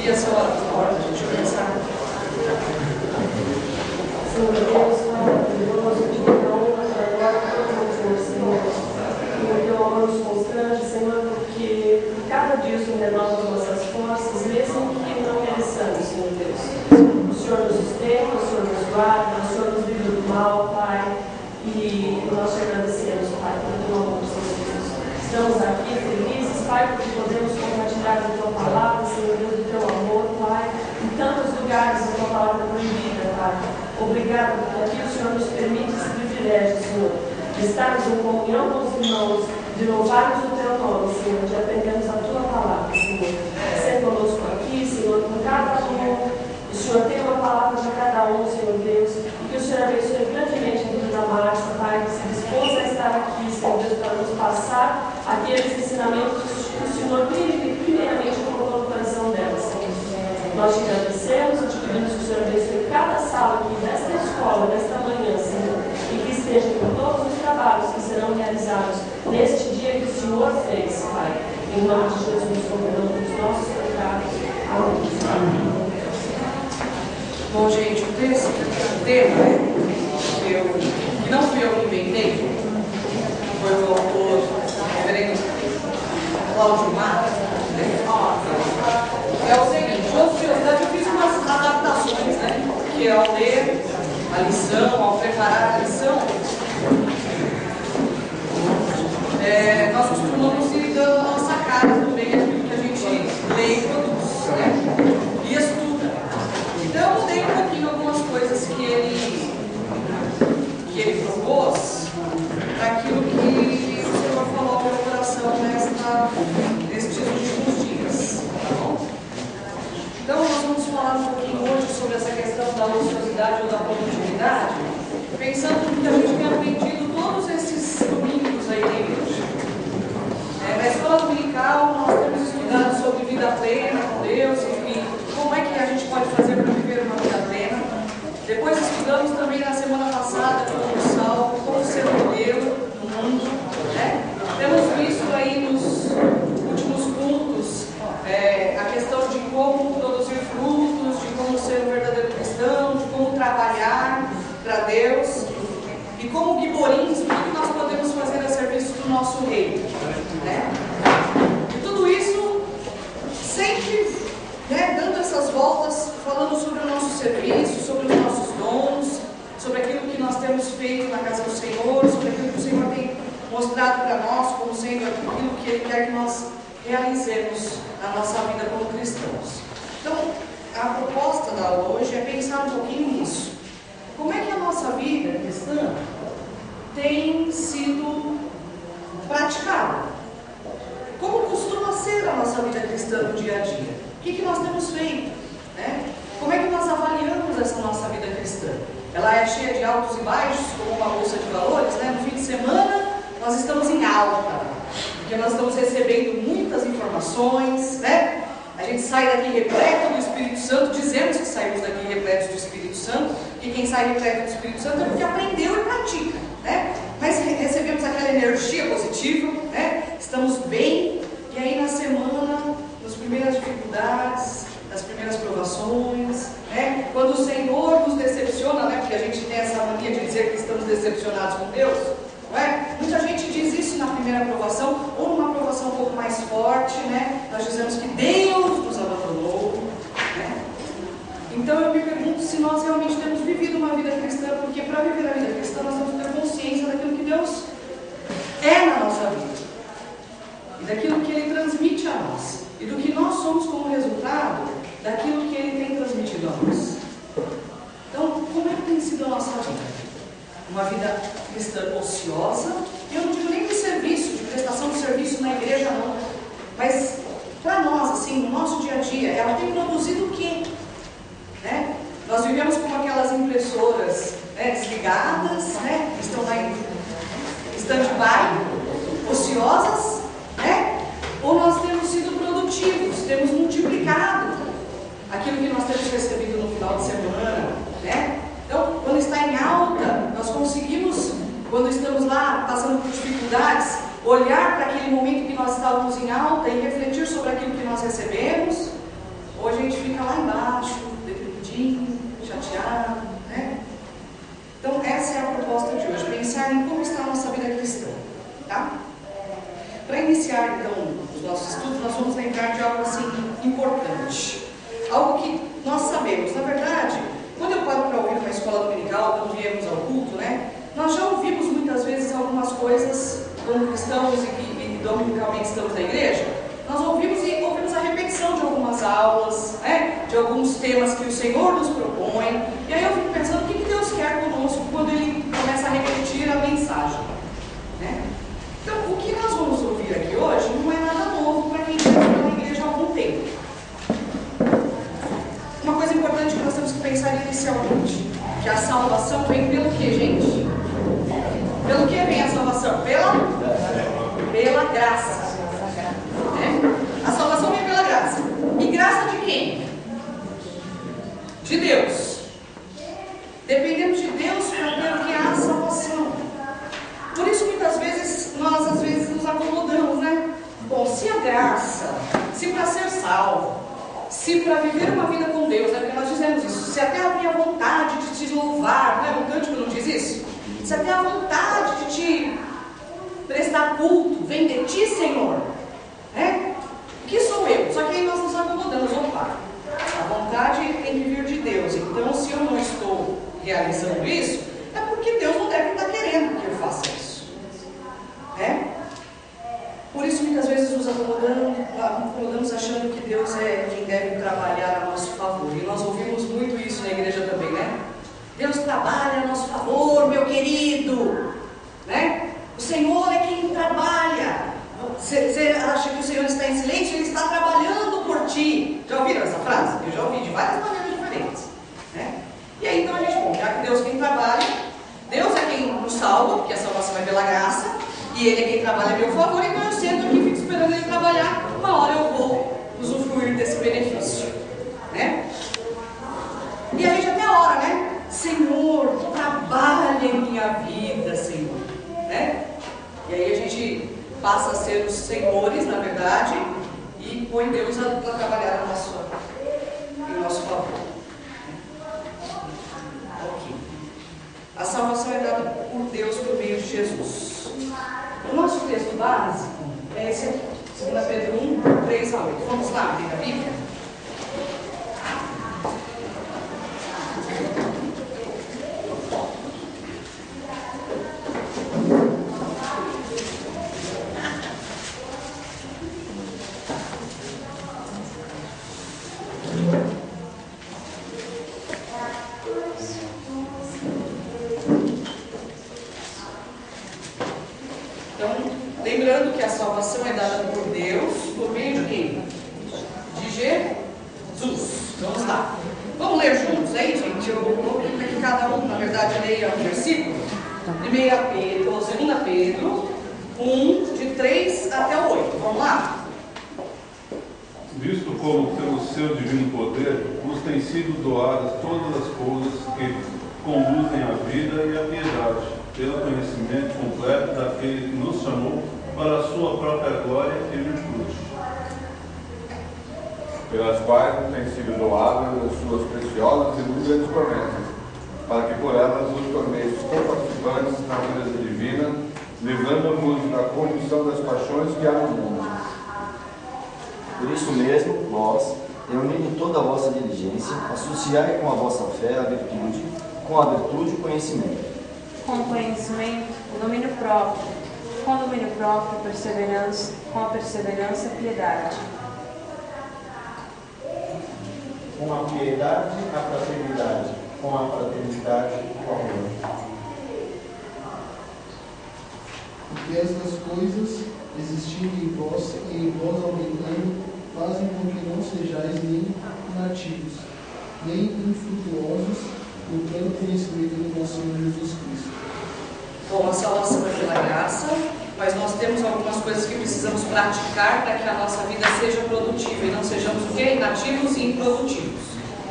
pedir a sua porta, a gente vai pensar. Senhor Deus, Pai maravilhoso, te dou honra, glória e louvor, Senhor. E o teu amor nos constrange, Senhor, porque cada dia o Senhor renova as nossas forças, mesmo que não mereçamos, Senhor Deus. O Senhor nos sustenta, o Senhor nos guarda, o Senhor nos livra do mal, Pai. E nós te agradecemos, Pai, pelo teu amor, Senhor Deus. Estamos aqui felizes, Pai, porque podemos compartilhar a tua palavra, Senhor Deus, do teu amor, Pai. Em tantos lugares a tua palavra é proibida, Pai. Obrigado, porque aqui o Senhor nos permite esse privilégio, Senhor, de estarmos em comunhão com os irmãos, de louvarmos o teu nome, Senhor, de aprendermos a tua palavra, Senhor. Ser conosco aqui, Senhor, com cada um. O Senhor tem uma palavra para cada um, Senhor Deus, e que o Senhor abençoe grandemente a vida da Márcia, Pai, que se dispôs a estar aqui, Senhor Deus, para nos passar aqueles ensinamentos que o Senhor primeiramente colocou no coração dela, Senhor. Nós te agradecemos e te pedimos que o Senhor abençoe cada sala aqui desta escola, desta manhã, Senhor, e que esteja com todos os trabalhos que serão realizados neste dia que o Senhor fez, Pai. Em nome de Jesus, condenamos os nossos pecados. Amém. Bom, gente, o texto, o tema, que não fui eu que inventei, foi o autor, o reverendo Cláudio Matos, né? É o seguinte, de curiosidade, eu fiz umas adaptações, né? Que ao ler a lição, ao preparar a lição, nós costumamos ir dando a nossa cara também aquilo que a gente lê e produz, né? E estuda. Então eu mudei um pouquinho algumas coisas que ele propôs para aquilo que o Senhor falou ao meu coração nestes últimos dias, tá bom? Então nós vamos falar um pouquinho hoje sobre essa questão da ociosidade ou da produtividade, pensando no que a gente tem aprendido todos esses domingos aí na igreja. Na escola dominical nós temos estudado sobre vida plena com Deus, enfim, como é que a gente pode fazer para viver uma vida plena. Depois estudamos também na semana passada como salvo, como ser modelo no mundo, né? Temos visto aí nos últimos cultos a questão de como produzir frutos, de como ser um verdadeiro cristão, de como trabalhar para Deus e como guiborins, o que nós podemos fazer a serviço do nosso reino, né? E tudo isso sempre, né, dando essas voltas, falando sobre o nosso serviço, sobre os nossos dons, sobre aquilo que nós temos feito na casa do Senhor, sobre aquilo que o Senhor tem mostrado para nós como sendo aquilo que Ele quer que nós realizemos na nossa vida como cristãos. Então, a proposta da aula hoje é pensar um pouquinho nisso. Como é que a nossa vida cristã tem sido praticada? Como costuma ser a nossa vida cristã no dia a dia? O que nós temos feito, né? Como é que nós avaliamos essa nossa vida cristã? Ela é cheia de altos e baixos, como uma bolsa de valores, né? No fim de semana, nós estamos em alta, porque nós estamos recebendo muitas informações, né? A gente sai daqui repleto do Espírito Santo, dizemos que saímos daqui repletos do Espírito Santo, e quem sai repleto do Espírito Santo é porque aprendeu e pratica, né? Mas recebemos aquela energia positiva, né? Estamos bem, e aí na semana, nas primeiras dificuldades, nas primeiras provações, né? Quando o Senhor nos decepciona, né? Porque a gente tem essa mania de dizer que estamos decepcionados com Deus, não é? Muita gente diz isso na primeira aprovação, ou numa aprovação um pouco mais forte, né? Nós dizemos que Deus nos abandonou, né? Então eu me pergunto se nós realmente temos vivido uma vida cristã, porque para viver a vida cristã nós temos que ter consciência daquilo que Deus é na nossa vida, e daquilo que Ele transmite a nós, e do que nós somos como resultado daquilo que Ele tem transmitido a nós. Então, como é que tem sido a nossa vida? Uma vida cristã ociosa, e eu não digo nem de serviço, de prestação de serviço na igreja não, mas para nós, assim, no nosso dia a dia, ela tem produzido o quê? Né? Nós vivemos como aquelas impressoras, né, desligadas, né, estão lá em stand-by, ociosas, né? Ou nós temos sido produtivos, temos multiplicado aquilo que nós temos recebido no final de semana, né? Então, quando está em alta, nós conseguimos, quando estamos lá passando por dificuldades, olhar para aquele momento que nós estávamos em alta e refletir sobre aquilo que nós recebemos, ou a gente de algo assim importante. Algo que nós sabemos. Na verdade, quando eu paro para ouvir uma escola dominical, quando viemos ao culto, né, nós já ouvimos muitas vezes algumas coisas quando estamos e dominicalmente estamos na igreja. Nós ouvimos a repetição de algumas aulas, né, de alguns temas que o Senhor nos propõe. E aí eu fico pensando o que Deus quer conosco quando Ele começa a repetir a mensagem, né? Então, o que nós vamos ouvir aqui hoje não é nada novo para quem já está na igreja há algum tempo. Uma coisa importante que nós temos que pensar inicialmente, que a salvação vem pelo que, gente? Pelo que vem a salvação? Pela graça. Né? A salvação vem pela graça. E graça de quem? De Deus. Dependemos de Deus para ter o que é a salvação. Por isso, muitas vezes, nós às vezes nos acomodamos, né? Bom, se a graça, se para ser salvo, se para viver uma vida com Deus, é porque nós dizemos isso, se até a minha vontade de te louvar, não é? O cântico não diz isso? Se até a vontade de te prestar culto vem de ti, Senhor, né? Que sou eu? Só que aí nós nos acomodamos, opa, a vontade tem que vir de Deus. Então, se eu não estou realizando isso, é porque Deus não deve estar querendo que eu faça isso, né? Por isso, muitas vezes nos acomodamos achando que Deus é quem deve trabalhar a nosso favor. E nós ouvimos muito isso na igreja também, né? Deus trabalha a nosso favor, meu querido, né? O Senhor é quem trabalha. Você acha que o Senhor está em silêncio? Ele está trabalhando por ti. Já ouviram essa frase? Eu já ouvi de várias maneiras diferentes, né? E aí então a gente, bom, já que Deus é quem trabalha, Deus é quem nos salva, porque a salvação é pela graça, e Ele é quem trabalha a meu favor, então eu sento aqui e fico esperando Ele trabalhar, uma hora eu vou usufruir desse benefício, né? E aí já tem a hora, né? Senhor, trabalha em minha vida, Senhor, né? E aí a gente passa a ser os senhores, na verdade, e põe Deus a trabalhar em nosso favor. Ok. A salvação é dada por Deus por meio de Jesus. O nosso texto básico é esse aqui, 2 Pedro 1, 3 a 8. Vamos lá, abrir a Bíblia? Lembrando que a salvação é dada por Deus, por meio de quem? De Jesus. Vamos lá. Vamos ler juntos aí, gente? Eu vou pedir para que cada um, na verdade, leia um versículo. 2 Pedro 1, de 3 até o 8. Vamos lá? Visto como pelo seu divino poder nos têm sido doadas todas as coisas que conduzem à vida e à piedade, pelo conhecimento completo daquele que nos chamou para a sua própria glória e virtude, pelas quais nos têm sido doadas as suas preciosas e muito grandes promessas, para que por elas nos torneis participantes na natureza divina, livrando-nos da corrupção das paixões que há no mundo. Por isso mesmo, vós, reunindo toda a vossa diligência, associai com a vossa fé a virtude, com a virtude o conhecimento. Com o conhecimento, o domínio próprio, com o domínio próprio, perseverança, com a perseverança, piedade. Com a piedade, a fraternidade, com a fraternidade, o amor. Porque estas coisas, existindo em vós e em vós aumentando, fazem com que não sejais nem inativos, nem infrutuosos no pleno conhecimento do nosso Senhor Jesus Cristo. Bom, a salvação é pela graça, mas nós temos algumas coisas que precisamos praticar para que a nossa vida seja produtiva e não sejamos o quê? Inativos e improdutivos.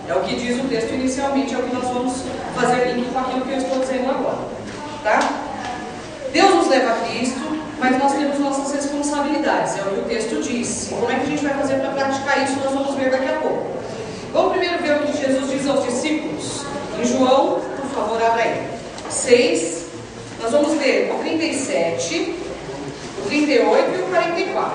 É o que diz o texto inicialmente, é o que nós vamos fazer link com aquilo que eu estou dizendo agora, tá? Deus nos leva a Cristo, mas nós temos nossas responsabilidades, é o que o texto diz. E como é que a gente vai fazer para praticar isso? Nós vamos ver daqui a pouco. Vamos primeiro ver o que Jesus diz aos discípulos. Em João, por favor, abra aí. 6, nós vamos ler o 37, o 38 e o 44.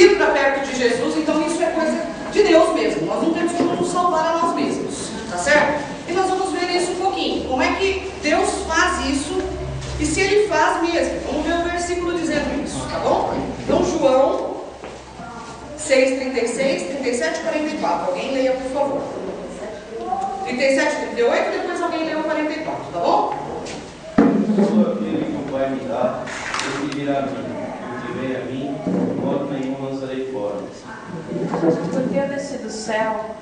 vir para perto de Jesus, então isso é coisa de Deus mesmo. Nós não temos como nos salvar a nós mesmos, tá certo? E nós vamos ver isso um pouquinho. Como é que Deus faz isso e se Ele faz mesmo? Vamos ver o versículo dizendo isso, tá bom? Então, João 6, 36, 37 e 44. Alguém leia, por favor. 37 e 38, depois alguém lê o 44, tá bom? Todo aquele que o Pai me dá, ele virá a mim. O que vem a mim, de modo nenhum lançarei fora. Porque eu desci do céu,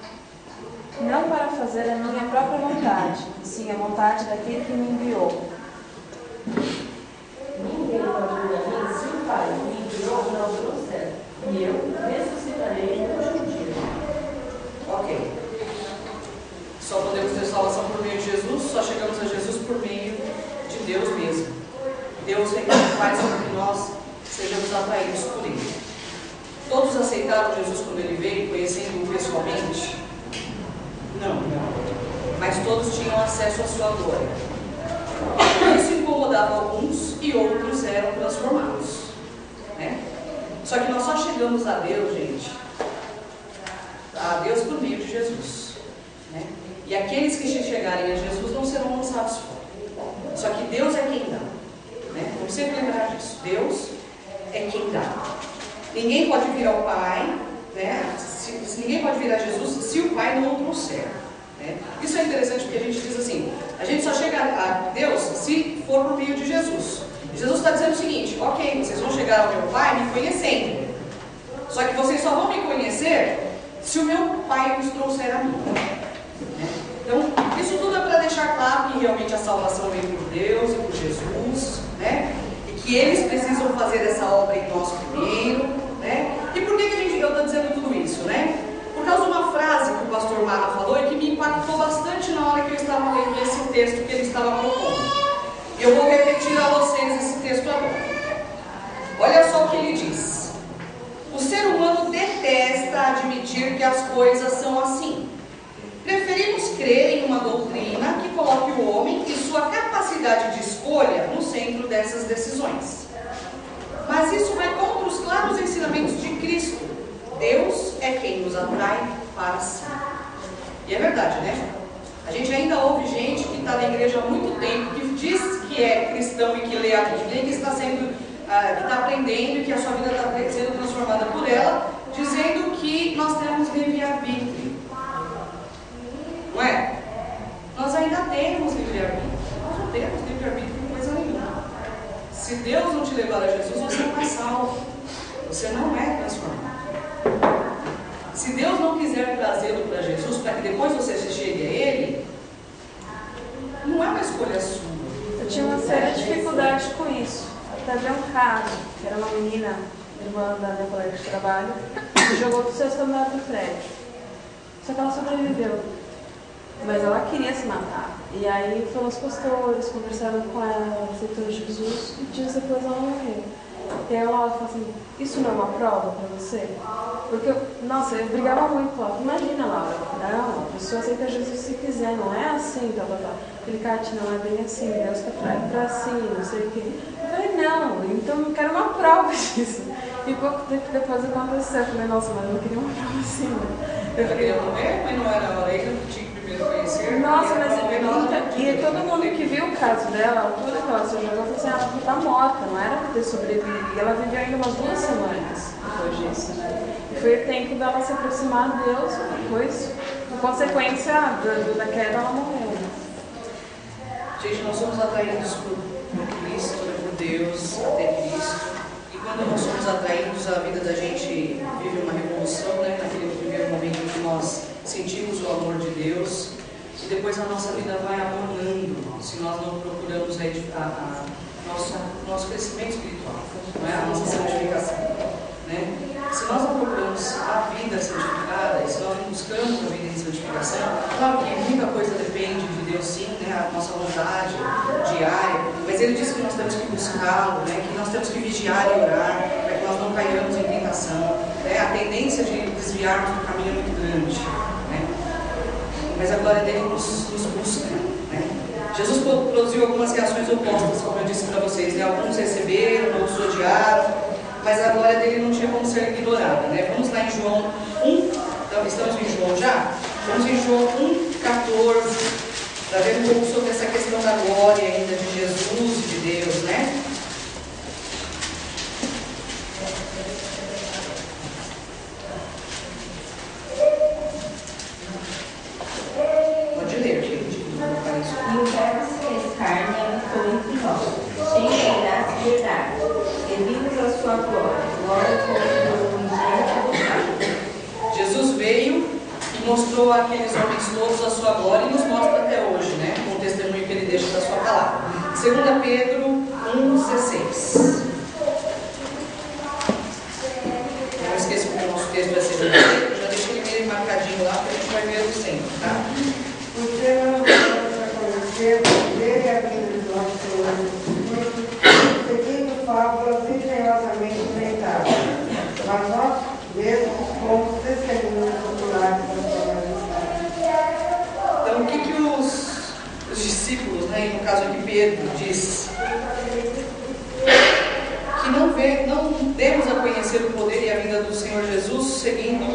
não para fazer a minha própria vontade, sim a vontade daquele que me enviou. Ninguém pode vir a mim se o Pai me enviou não trouxer, e eu ressuscitarei no último dia. Ok. Só podemos ter salvação por meio de Jesus, só chegamos a Jesus por meio de Deus mesmo. Deus é quem faz com que nós sejamos atraídos por Ele. Todos aceitaram Jesus quando Ele veio, conhecendo-o pessoalmente? Não. Mas todos tinham acesso à sua glória. Isso incomodava alguns e outros eram transformados. Né? Só que nós só chegamos a Deus, gente, a Deus por meio de Jesus. Né? E aqueles que chegarem a Jesus não serão lançados fora. Só que Deus é quem dá. Né? Vamos sempre lembrar disso. Deus é quem dá. Ninguém pode vir ao Pai, né? Ninguém pode vir a Jesus se o Pai não o trouxer. Né? Isso é interessante porque a gente diz assim, a gente só chega a Deus se for por meio de Jesus. Jesus está dizendo o seguinte, ok, vocês vão chegar ao meu Pai me conhecendo. Só que vocês só vão me conhecer se o meu Pai os trouxer a mim. Então, isso tudo é para deixar claro que realmente a salvação vem por Deus e por Jesus, né? E que eles precisam fazer essa obra em nós primeiro, né? E por que eu estou dizendo tudo isso, né? Por causa de uma frase que o pastor Marra falou e que me impactou bastante na hora que eu estava lendo esse texto que ele estava propondo. Eu vou repetir a vocês esse texto agora. Olha só o que ele diz. O ser humano detesta admitir que as coisas são assim. Preferimos crer em uma doutrina que coloque o homem e sua capacidade de escolha no centro dessas decisões. Mas isso vai contra os claros ensinamentos de Cristo. Deus é quem nos atrai para si. E é verdade, né? A gente ainda ouve gente que está na igreja há muito tempo, que diz que é cristão e que lê a Bíblia, que está aprendendo e que a sua vida está sendo transformada por ela, dizendo que nós temos livre-arbítrio. Não é? Nós ainda temos livre-arbítrio. Nós não temos livre-arbítrio em coisa nenhuma. Se Deus não te levar a Jesus, você não é salvo. Você não é transformado. Se Deus não quiser trazê-lo para Jesus, para que depois você chegue a Ele, não é uma escolha sua. Eu tinha uma séria dificuldade com isso. Até ver um caso, que era uma menina, irmã da minha colega de trabalho, que jogou do sexto andar do prédio. Só que ela sobreviveu. Mas ela queria se matar. E aí foram os pastores, conversaram com ela, aceitou Jesus, e dias depois ela morreu. E aí ela falou assim, isso não é uma prova para você? Porque, nossa, eu brigava muito com ela. Imagina, Laura, não, a pessoa aceita Jesus se quiser, não é assim, tá. Aquele Cate, não é bem assim, Deus que atrai pra si, não sei o quê. Eu falei, não, então eu quero uma prova disso. E pouco tempo depois aconteceu, eu falei, nossa, mas eu não queria uma prova assim, né? Eu queria morrer, mas não era a hora aí que eu tinha que primeiro conhecer. Nossa, mas e todo mundo que viu o caso dela, tudo que ela se jogou, falou assim, ela tá morta, não era pra ter sobrevivido. E ela viveu ainda umas 2 semanas depois disso. E foi o tempo dela se aproximar de Deus, depois, por consequência da queda, ela morreu. Gente, nós somos atraídos por Cristo, por Deus, até Cristo. E quando nós somos atraídos, a vida da gente vive uma revolução, né? Naquele primeiro momento em que nós sentimos o amor de Deus. E depois a nossa vida vai abandonando, se nós não procuramos nosso crescimento espiritual, não é? A nossa santificação. Né? Se nós não procuramos a vida santificada, e se nós não buscamos a vida em santificação, claro que muita coisa depende de Deus sim, né? A nossa vontade diária, mas Ele disse que nós temos que buscá-lo, né? Que nós temos que vigiar e orar, para que nós não caiamos em tentação. Né? A tendência de desviarmos do caminho é muito grande. Né? Mas a glória dele nos busca. Né? Jesus produziu algumas reações opostas, como eu disse para vocês. Né? Alguns receberam, outros odiaram. mas a glória dele não tinha como ser ignorada, né? Vamos lá em João 1, então, estamos em João já? Vamos em João 1,14, para ver um pouco sobre essa questão da glória ainda de Jesus e de Deus, né? Pode ler, gente. E o verbo se fez carne e habitou entre nós, cheio de graça e verdade, e vimos a sua glória, glória como do unigênito do Pai. Jesus veio e mostrou àqueles homens todos a sua glória e nos mostra até hoje, né? Com o testemunho que ele deixa da sua palavra. 2 Pedro 1,16. Não esqueça que o nosso texto vai ser 2 Pedro, já deixei ele meio marcadinho lá, porque a gente vai ver ele sempre, tá? Porque não podemos conhecer dele a vida do nosso Senhor Jesus, seguindo fábulas engenhosamente inventadas, mas nós mesmos fomos testemunhas oculares da sua majestade. Então, o que os discípulos, né, e no caso aqui Pedro, diz? Que não demos a conhecer o poder e a vida do Senhor Jesus seguindo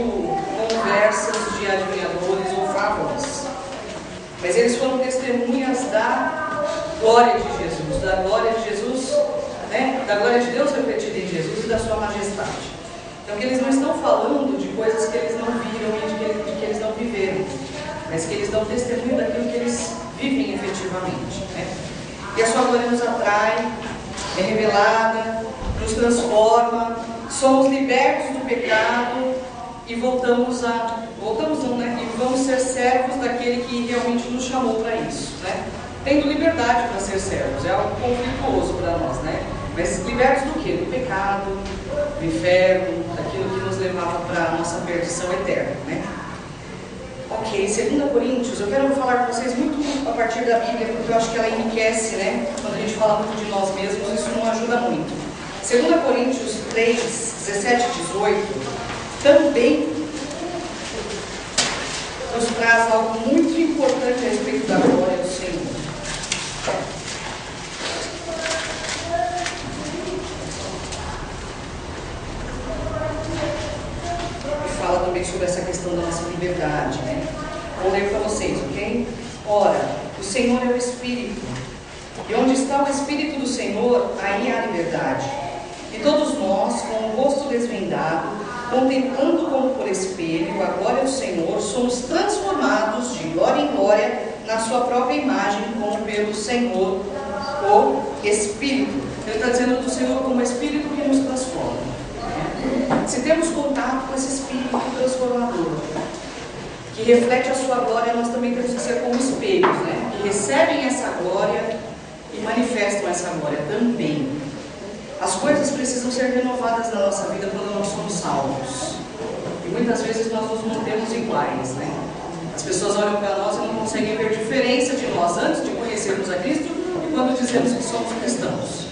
conversas de adivinhadores ou fábulas. Mas eles foram testemunhas da glória de Jesus, né, da glória de Deus refletida em Jesus e da sua majestade. Então, que eles não estão falando de coisas que eles não viram e de que eles não viveram, mas que eles dão testemunho daquilo que eles vivem efetivamente, né? E a sua glória nos atrai, é revelada, nos transforma, somos libertos do pecado e vamos ser servos daquele que realmente nos chamou para isso, né? Tendo liberdade para ser servos, é algo conflituoso para nós, né? Mas libertos do quê? Do pecado, do inferno, daquilo que nos levava para a nossa perdição eterna, né? Ok, 2 Coríntios, eu quero falar com vocês muito a partir da Bíblia, porque eu acho que ela enriquece, né? Quando a gente fala muito de nós mesmos, isso não ajuda muito. 2 Coríntios 3, 17 e 18, também nos traz algo muito importante a respeito da glória do Senhor. E fala também sobre essa questão da nossa liberdade, né? Vou ler para vocês, ok? Ora, o Senhor é o Espírito, e onde está o Espírito do Senhor, aí há liberdade. E todos nós, com o rosto desvendado, contemplando como por espelho a glória do Senhor, somos transformados de glória em glória na sua própria imagem, como pelo Senhor, o Espírito. Ele está dizendo do Senhor como Espírito que nos transforma. Se temos contato com esse Espírito transformador, que reflete a sua glória, nós também temos que ser como espelhos, né? Que recebem essa glória e manifestam essa glória também. As coisas precisam ser renovadas na nossa vida quando nós somos salvos. E muitas vezes nós nos mantemos iguais, né? As pessoas olham para nós e não conseguem ver diferença de nós antes de conhecermos a Cristo e quando dizemos que somos cristãos.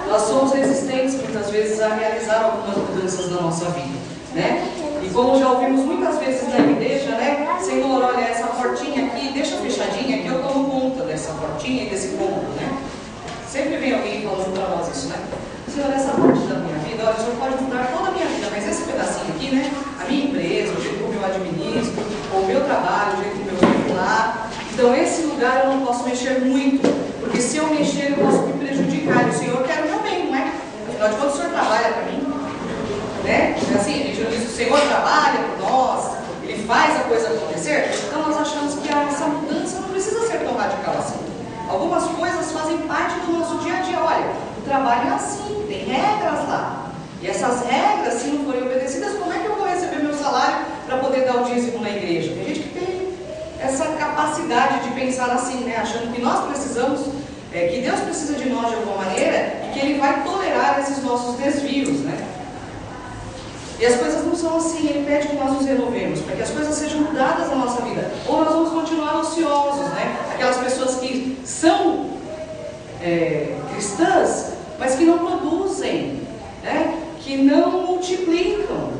Nós somos resistentes muitas vezes a realizar algumas mudanças na nossa vida, né? E como já ouvimos muitas vezes na igreja, né? Senhor, olha essa portinha aqui, deixa fechadinha que eu tomo conta dessa portinha e desse cômodo, né? Sempre vem alguém falando para nós isso, né? Senhor, essa parte da minha vida, olha, o Senhor pode mudar toda a minha vida, mas esse pedacinho aqui, né? A minha empresa, o jeito como eu administro, o meu trabalho, o jeito como eu vivo lá. Então, esse lugar eu não posso mexer muito, porque se eu mexer, eu posso me prejudicar. E o Senhor quer o meu bem, não é? Afinal de contas, o Senhor trabalha para mim, né? Assim, a gente não diz que o Senhor trabalha por nós, Ele faz a coisa acontecer. Então, nós achamos que essa mudança não precisa ser tão radical assim. Algumas coisas fazem parte do nosso dia a dia. Olha, o trabalho é assim, tem regras lá. E essas regras, se não forem obedecidas, como é que eu vou receber meu salário para poder dar o dízimo na igreja? Tem gente que tem essa capacidade de pensar assim, né? Achando que nós precisamos, que Deus precisa de nós de alguma maneira e que Ele vai tolerar esses nossos desvios, né? E as coisas não são assim. Ele pede que nós nos renovemos, para que as coisas sejam mudadas na nossa vida. Ou nós vamos continuar ociosos, né? Aquelas pessoas que são cristãs, mas que não produzem, né? Que não multiplicam,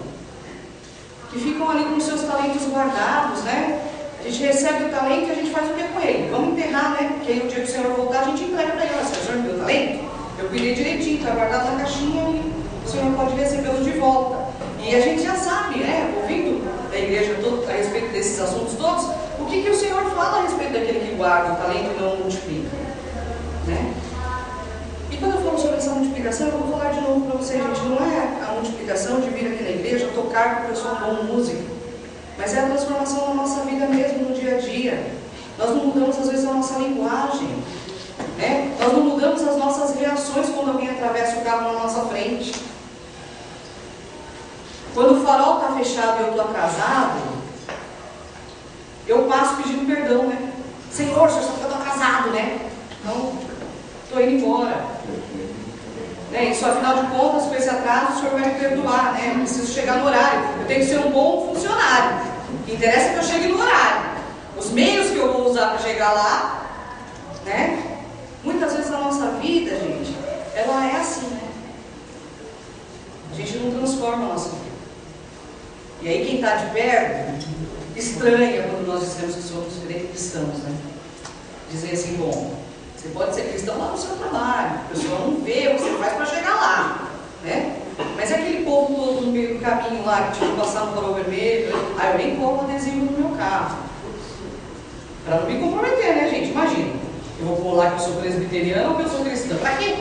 que ficam ali com os seus talentos guardados, né? A gente recebe o talento e a gente faz o que com ele? Vamos enterrar, né? Porque aí o dia que o Senhor voltar, a gente entrega para ele. O Senhor me deu talento? Eu cuidei direitinho, está guardado na caixinha e o Senhor pode recebê-los de volta. E a gente já sabe, né, ouvindo da igreja a respeito desses assuntos todos, o que o Senhor fala a respeito daquele que guarda o talento e não multiplica, né? E quando eu falo sobre essa multiplicação, eu vou falar de novo para vocês, gente, não é a multiplicação de vir aqui na igreja, tocar com o pessoal bom música, mas é a transformação da nossa vida mesmo no dia a dia. Nós não mudamos às vezes a nossa linguagem, né? Nós não mudamos as nossas reações quando alguém atravessa o carro na nossa frente. Quando o farol está fechado e eu estou atrasado, eu passo pedindo perdão, né? Senhor, só que eu estou atrasado, né? Então, estou indo embora. Né? E só afinal de contas, com esse atraso, o Senhor vai me perdoar, né? Eu preciso chegar no horário. Eu tenho que ser um bom funcionário. O que interessa é que eu chegue no horário. Os meios que eu vou usar para chegar lá, né? Muitas vezes na nossa vida, gente, ela é assim, né? A gente não transforma a nossa vida. E aí quem está de perto estranha quando nós dizemos que somos cristãos, né? Dizer assim, bom, você pode ser cristão lá no seu trabalho, o pessoal não vê o que você faz para chegar lá, né? Mas é aquele povo todo no meio do caminho lá, que tinha que passar no farol vermelho, aí eu nem coloco adesivo no meu carro. Para não me comprometer, né, gente? Imagina, eu vou pular que eu sou presbiteriano ou que eu sou cristão. Para quê?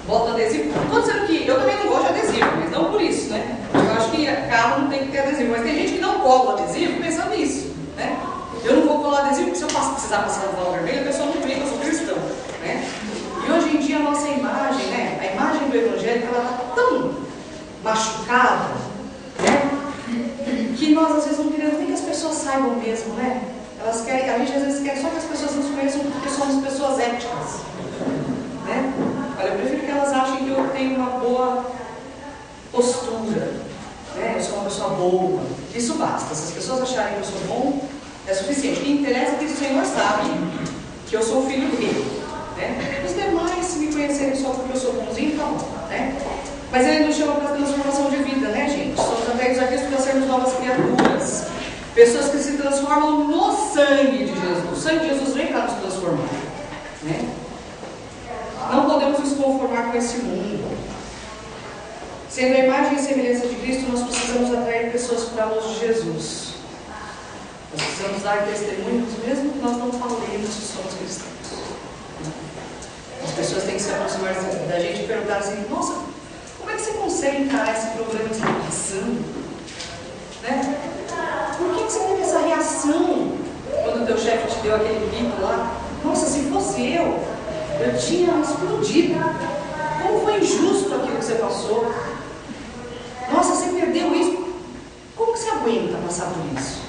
Bota adesivo. Estou dizendo que eu também não gosto de adesivo, mas não por isso, né? Eu acho que carro não tem que ter adesivo, mas tem gente que não cola adesivo pensando nisso, né? Eu não vou colar adesivo porque se eu precisar passar no farol vermelho, a pessoa não vê que eu sou cristão, né? E hoje em dia a nossa imagem, né? A imagem do evangélico, ela está tão machucada, né? Que nós às vezes não queremos nem que as pessoas saibam mesmo, né? Elas querem, a gente às vezes quer só que as pessoas nos conheçam porque somos pessoas éticas, né? Olha, eu prefiro que elas achem que eu tenho uma boa postura, né? Eu sou uma pessoa boa. Isso basta. Se as pessoas acharem que eu sou bom, é suficiente. O que interessa é que o Senhor sabe que eu sou filho dele, né? Os demais, se me conhecerem só porque eu sou bonzinho, tá bom, né? Mas ele nos chama para a transformação de vida, né, gente? Somos atraídos a Cristo para sermos novas criaturas. Pessoas que se transformam no sangue de Jesus. O sangue de Jesus vem para nos transformar, né? Não podemos nos conformar com esse mundo. Sendo a imagem e semelhança de Cristo, nós precisamos atrair pessoas para a luz de Jesus. Nós precisamos dar testemunhos, mesmo que nós não falemos que somos cristãos. As pessoas têm que se aproximar da gente e perguntar assim, nossa, como é que você consegue encarar esse problema que você está passando? Né? Por que você teve essa reação quando o teu chefe te deu aquele grito lá? Nossa, se fosse eu tinha explodido. Como foi injusto aquilo que você passou? Nossa, você perdeu isso. Como que você aguenta passar por isso?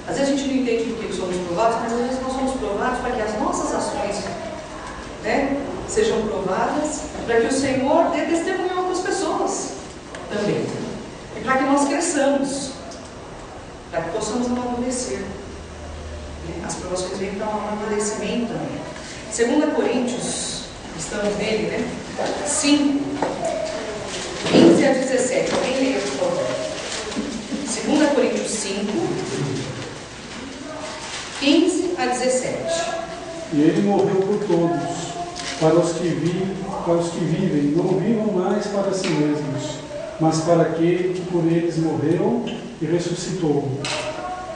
Às vezes a gente não entende por que somos provados, mas às vezes nós somos provados para que as nossas ações, né, sejam provadas, para que o Senhor dê testemunho a outras pessoas também. E para que nós cresçamos, para que possamos amadurecer. As provações vêm para um amadurecimento também. 2 Coríntios, estamos nele, né? 5, 15 a 17. Alguém leia, por favor. 2 Coríntios 5, 15 a 17. E ele morreu por todos, para os que vivem, não vivam mais para si mesmos, mas para aquele que por eles morreu e ressuscitou.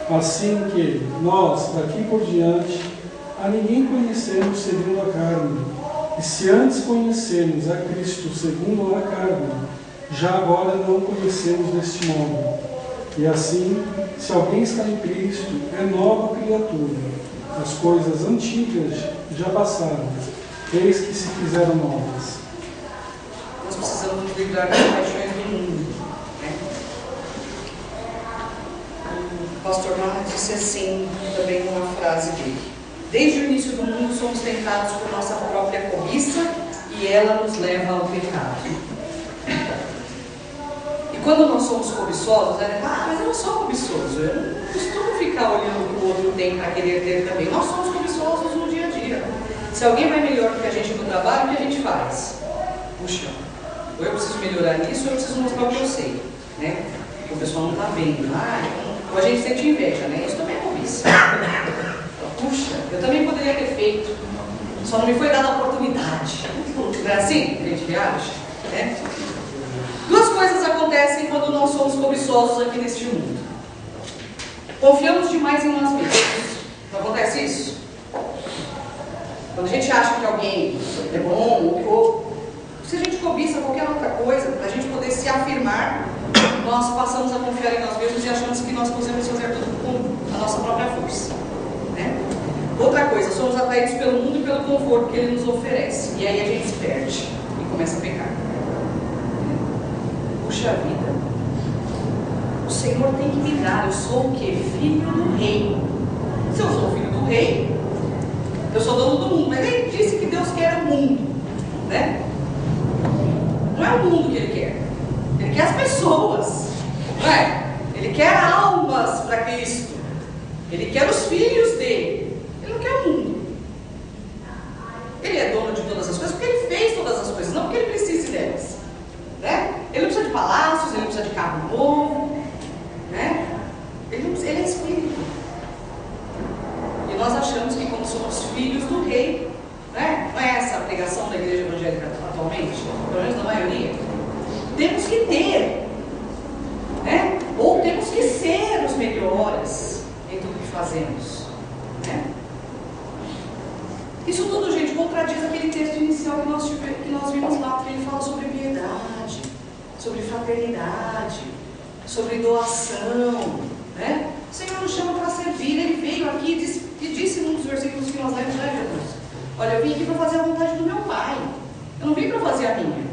Assim que nós, daqui por diante, a ninguém conhecemos segundo a carne. E se antes conhecemos a Cristo segundo a carne, já agora não conhecemos deste modo. E assim, se alguém está em Cristo, é nova criatura. As coisas antigas já passaram, eis que se fizeram novas. Nós precisamos nos livrar das paixões do mundo, né? O pastor Marra disse assim, também numa frase dele: desde o início do mundo somos tentados por nossa própria cobiça e ela nos leva ao pecado. E quando nós somos cobiçosos, mas eu não sou cobiçoso, eu não costumo ficar olhando o que o outro tem para querer ter também. Nós somos cobiçosos no dia a dia. Se alguém vai melhor do que a gente no trabalho, o que a gente faz? Puxa, ou eu preciso melhorar nisso, ou eu preciso mostrar o que eu sei, né? O pessoal não está vendo. Ou a gente sente inveja, né? Isso também é cobiça. Puxa, eu também poderia ter feito, só não me foi dada a oportunidade. Não é assim que a gente acha, né? acontecem quando nós somos cobiçosos aqui neste mundo? Confiamos demais em nós mesmos. Não acontece isso? Quando a gente acha que alguém é bom, ou se a gente cobiça qualquer outra coisa, para a gente poder se afirmar, nós passamos a confiar em nós mesmos e achamos que nós podemos fazer tudo com a nossa própria força. Né? Outra coisa, somos atraídos pelo mundo e pelo conforto que ele nos oferece. E aí a gente se perde e começa a pecar. Puxa vida, o Senhor tem que me dar. Eu sou o quê? Filho do rei. Se eu sou filho do rei, eu sou dono do mundo. Mas ele disse que Deus quer o mundo, né? Não é o mundo que ele quer. Ele quer as pessoas, não é? Ele quer almas para Cristo. Ele quer os filhos dele. Ele não quer o mundo. Ele é dono de todas as coisas porque ele fez todas as coisas, não porque ele precise delas, né? Ele não precisa de palácios, ele não precisa de carro novo, né? Ele é espírito. E nós achamos que como somos filhos do rei, né? Não é essa a pregação da igreja evangélica atualmente, pelo menos na maioria? Temos que ter, né? Ou temos que ser os melhores em tudo que fazemos, né? Isso tudo, gente, contradiz aquele texto inicial que nós vimos lá, que ele fala sobre piedade, sobre fraternidade, sobre doação, né? O Senhor nos chama para servir. Ele veio aqui e disse num dos versículos que nós lemos, né, Jesus? Olha, eu vim aqui para fazer a vontade do meu Pai. Eu não vim para fazer a minha.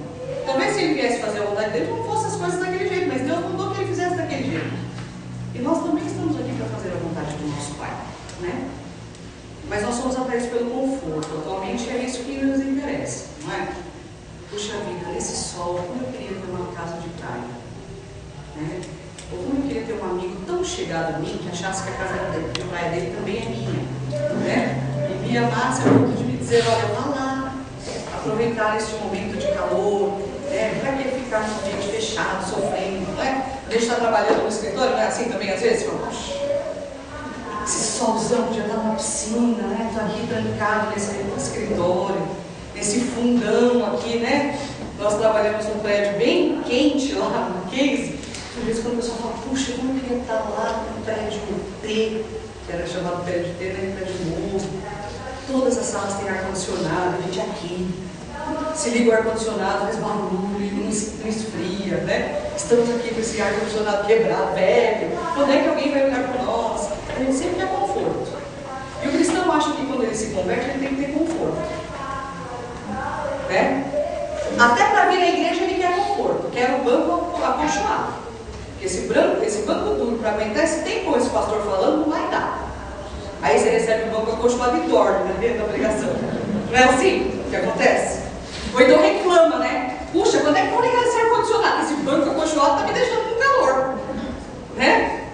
Talvez se ele viesse fazer a vontade dele, não fossem as coisas daquele jeito, mas Deus mandou que ele fizesse daquele jeito. E nós também estamos aqui para fazer a vontade do nosso Pai, né? Mas nós somos atraídos pelo conforto. Atualmente é isso que nos interessa, não é? Puxa vida, nesse sol, como eu queria ter uma casa de praia, né? Ou como eu queria ter um amigo tão chegado a mim que achasse que a casa de praia dele também é minha, né? E me amasse a ponto de me dizer, olha, vá lá, aproveitar este momento de calor, né? Para que ficar num ambiente fechado, sofrendo, né? A gente está trabalhando no escritório, não é assim também às vezes? Puxa, esse solzão podia estar numa piscina, né? Estou aqui trancado nesse escritório, nesse fundão aqui, né? Nós trabalhamos num prédio bem quente lá no Case. Às vezes quando o pessoal fala, puxa, como eu queria estar lá no prédio T, que era chamado prédio T, né? Prédio novo. Todas as salas têm ar-condicionado, a gente aqui. Se liga o ar-condicionado, faz barulho, não esfria, né? Estamos aqui com esse ar-condicionado quebrado, velho. Quando é que alguém vai olhar para nós? A gente sempre quer conforto. E o cristão acha que quando ele se converte, ele tem que ter conforto, né? Até para vir à igreja ele quer conforto, quer o banco acolchoado. Porque esse banco duro para aguentar esse tempo, esse pastor falando, não vai dar. Aí você recebe o banco acolchoado e dorme, né, dentro da pregação. Não é assim que acontece? Ou então reclama, né? Puxa, quando é que vão ligar esse ar-condicionado? Esse banco acolchoado está me deixando com calor, né?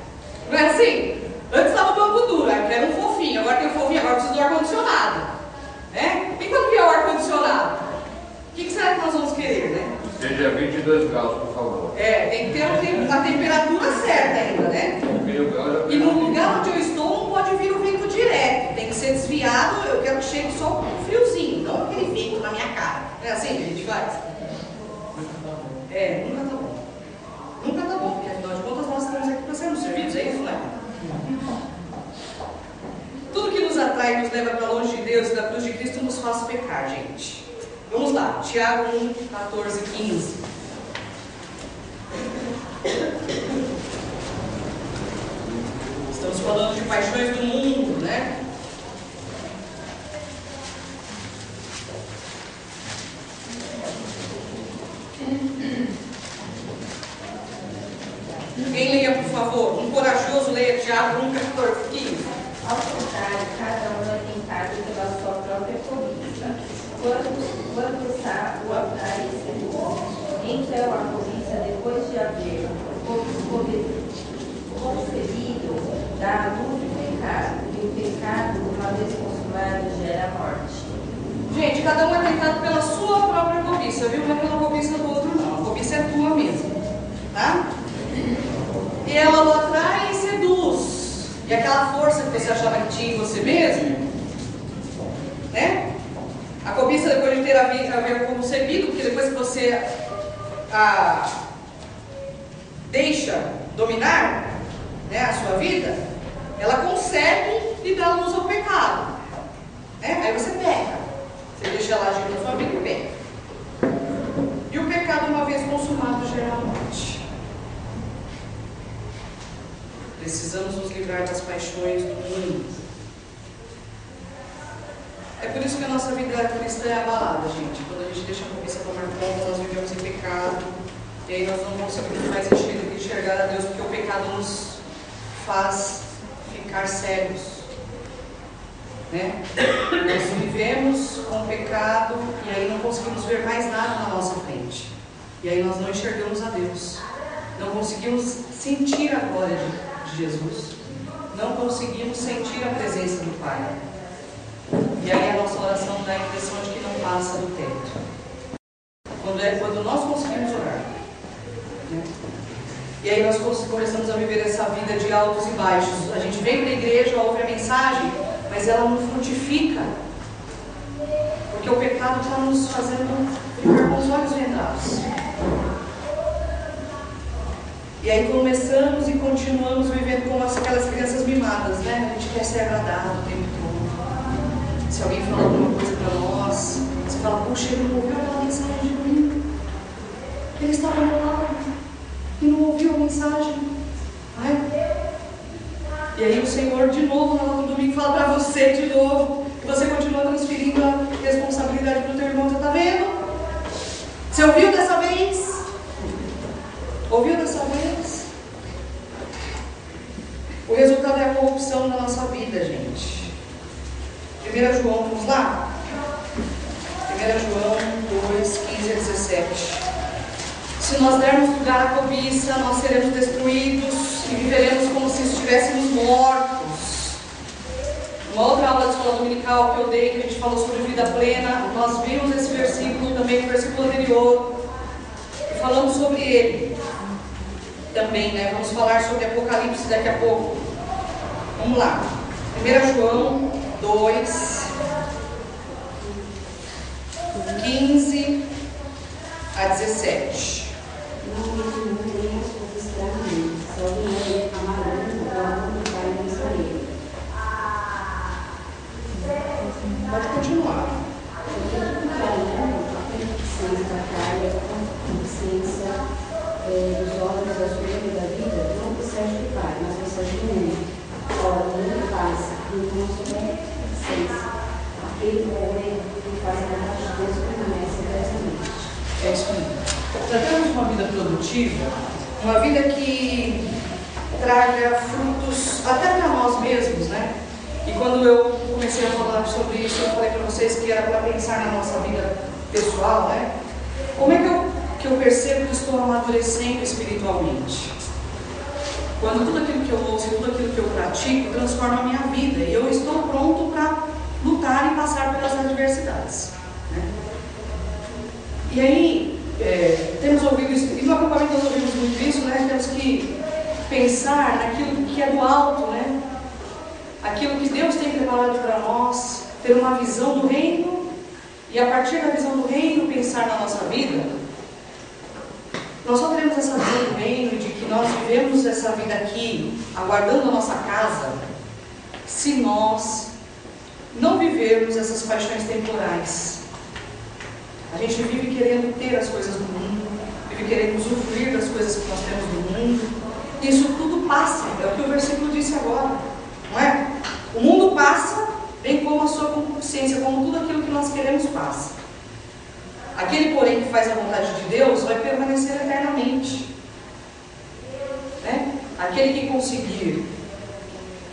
Não é assim? Antes estava o banco duro, aí eu quero um fofinho, agora tem um fofinho, agora preciso do ar-condicionado, né? E quando vier o ar-condicionado? O que será que nós vamos querer, né? Seja 22 graus, por favor. Tem que ter a temperatura certa ainda, né? E no lugar onde eu estou não pode vir o vento direto, tem que ser desviado. Eu quero que chegue só um friozinho, não aquele vento na minha cara. É assim que a gente faz? Nunca tá bom. Nunca tá bom, porque afinal de contas nós estamos aqui para sermos servidos, é isso, né? Tudo que nos atrai, nos leva para longe de Deus e da cruz de Cristo nos faz pecar, gente. Vamos lá, Tiago 1, 14, 15. Estamos falando de paixões do mundo, né? Quem leia, por favor? Um corajoso leia Tiago 1, 14, 15. Ao contrário, cada um é tentado pela sua própria cobiça. Quando está o altar e seduz, então a cobiça, depois de haver concebido, dá à luz o pecado, e o pecado, uma vez consumado, gera a morte. Gente, cada um é tentado pela sua própria cobiça, viu? Não é pela cobiça do outro, não. A cobiça é tua mesmo, tá? E ela o atrai e seduz. E aquela força que você achava que tinha em você mesmo, né? A cobiça, depois de ter haver concebido, porque depois que você deixa dominar, né, a sua vida, ela consegue lhe dar luz ao pecado. Aí você peca. Você deixa ela agir na sua vida e peca. E o pecado, uma vez consumado, gera a morte. Precisamos nos livrar das paixões do mundo. É por isso que a nossa vida cristã é abalada, gente. Quando a gente deixa a cobiça tomar conta, nós vivemos em pecado. E aí nós não conseguimos mais enxergar a Deus, porque o pecado nos faz ficar cegos, né? Nós vivemos com o pecado e aí não conseguimos ver mais nada na nossa frente. E aí nós não enxergamos a Deus. Não conseguimos sentir a glória de Jesus. Não conseguimos sentir a presença do Pai. E aí a nossa oração dá a impressão de que não passa do teto. Quando nós conseguimos orar, né? E aí nós começamos a viver essa vida de altos e baixos. A gente vem para a igreja, ouve a mensagem, mas ela não frutifica. Porque o pecado está nos fazendo ficar com os olhos vendados. E aí começamos e continuamos vivendo como aquelas crianças mimadas, né? A gente quer ser agradado o tempo todo. Se alguém fala alguma coisa para nós, você fala, puxa, ele não ouviu aquela mensagem de domingo. Ele estava no lado e não ouviu a mensagem. E aí o Senhor de novo no domingo fala para você de novo, e você continua transferindo a responsabilidade para o teu irmão. Você está vendo? Você ouviu dessa vez? Ouviu dessa vez? O resultado é a corrupção na nossa vida, gente. 1 João, vamos lá? 1 João 2, 15 a 17. Se nós dermos lugar à cobiça, nós seremos destruídos e viveremos como se estivéssemos mortos. Uma outra aula de escola dominical que eu dei, que a gente falou sobre vida plena, nós vimos esse versículo também no versículo anterior e falamos sobre ele também, né? Vamos falar sobre Apocalipse daqui a pouco. Vamos lá. 1 João 2, 15 a 17. Pode continuar. Dos olhos da soberba da vida, não procede do Pai, mas procede do mundo. Ora, o mundo passa, e o não souber licença. Aquele que faz a vontade de Deus permanece eternamente. É isso mesmo. Tratamos uma vida produtiva, uma vida que traga frutos até para nós mesmos, né? E quando eu comecei a falar sobre isso, eu falei para vocês que era para pensar na nossa vida pessoal, né? Como é que eu percebo que estou amadurecendo espiritualmente? Quando tudo aquilo que eu ouço e tudo aquilo que eu pratico transforma a minha vida e eu estou pronto para lutar e passar pelas adversidades, né? E aí, temos ouvido isso, e no acampamento nós ouvimos muito isso, né? Temos que pensar naquilo que é do alto, né? Aquilo que Deus tem preparado para nós, ter uma visão do reino, e a partir da visão do reino, pensar na nossa vida. Nós só teremos essa visão do reino, de que nós vivemos essa vida aqui, aguardando a nossa casa, se nós não vivermos essas paixões temporais. A gente vive querendo ter as coisas do mundo, vive querendo usufruir das coisas que nós temos do mundo. Isso tudo passa, é o que o versículo disse agora, não é? O mundo passa, bem como a sua concupiscência, como tudo aquilo que nós queremos passa. Aquele, porém, que faz a vontade de Deus vai permanecer eternamente, né? Aquele que conseguir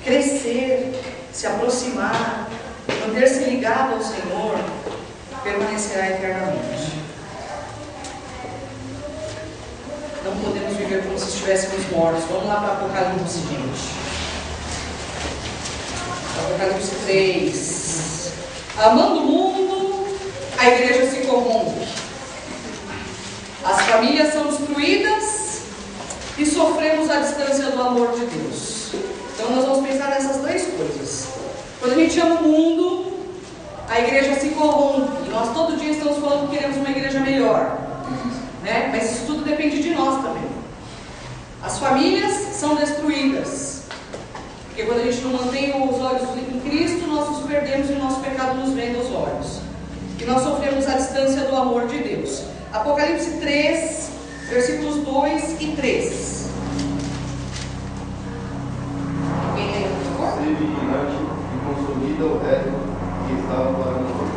crescer, se aproximar, manter-se ligado ao Senhor, permanecerá eternamente. Não podemos viver como se estivéssemos mortos. Vamos lá para Apocalipse, gente. Apocalipse 3. Amando o mundo, a igreja se corrompe. As famílias são destruídas e sofremos a distância do amor de Deus. Então nós vamos pensar nessas três coisas. Quando a gente ama o mundo, a igreja se corrompe. Nós todo dia estamos falando que queremos uma igreja melhor, né? Mas isso tudo depende de nós também. As famílias são destruídas. Porque quando a gente não mantém os olhos em Cristo, nós nos perdemos e o nosso pecado nos vende os olhos. E nós sofremos a distância do amor de Deus. Apocalipse 3, versículos 2 e 3. Ser vigilante e consolida o resto que estava para nós,